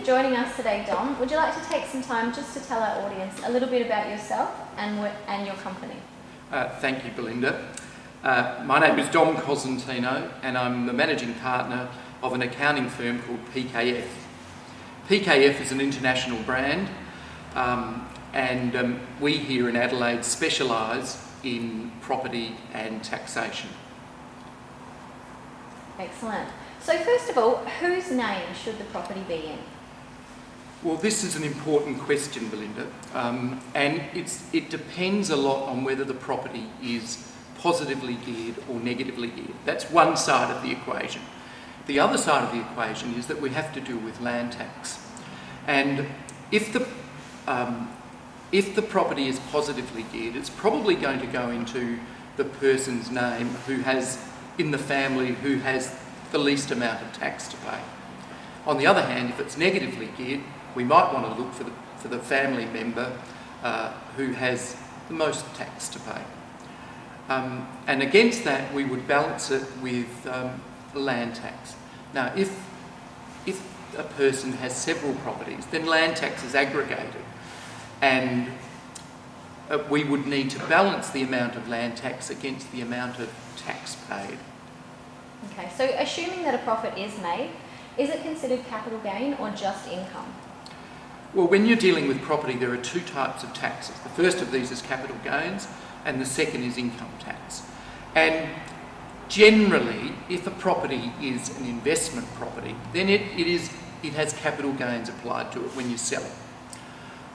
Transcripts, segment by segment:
for joining us today, Dom. Would you like to take some time just to tell our audience a little bit about yourself and your company? Thank you, Belinda. My name is Dom Cosentino and I'm the managing partner of an accounting firm called PKF. PKF is an international brand and we here in Adelaide specialise in property and taxation. Excellent. So first of all, whose name should the property be in? Well, this is an important question, Belinda, and it depends a lot on whether the property is positively geared or negatively geared. That's one side of the equation. The other side of the equation is that we have to deal with land tax. And if the property is positively geared, it's probably going to go into the person's name who has, in the family, who has the least amount of tax to pay. On the other hand, if it's negatively geared, we might want to look for the family member who has the most tax to pay. And against that, we would balance it with land tax. Now, if a person has several properties, then land tax is aggregated, and we would need to balance the amount of land tax against the amount of tax paid. Okay, so assuming that a profit is made, is it considered capital gain or just income? Well, when you're dealing with property, there are two types of taxes. The first of these is capital gains, and the second is income tax. And generally, if a property is an investment property, then it has capital gains applied to it when you sell it.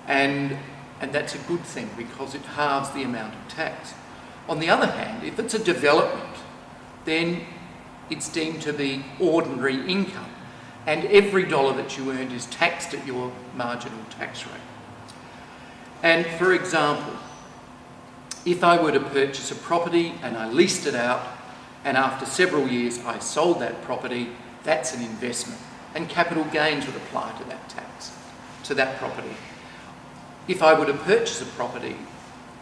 And that's a good thing because it halves the amount of tax. On the other hand, if it's a development, then it's deemed to be ordinary income, and every dollar that you earned is taxed at your marginal tax rate. And for example, if I were to purchase a property and I leased it out, and after several years I sold that property, that's an investment, and capital gains would apply to that tax, to that property. If I were to purchase a property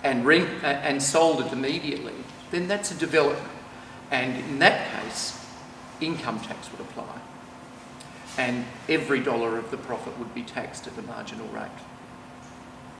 and sold it immediately, then that's a development. And in that case, income tax would apply. And every dollar of the profit would be taxed at the marginal rate.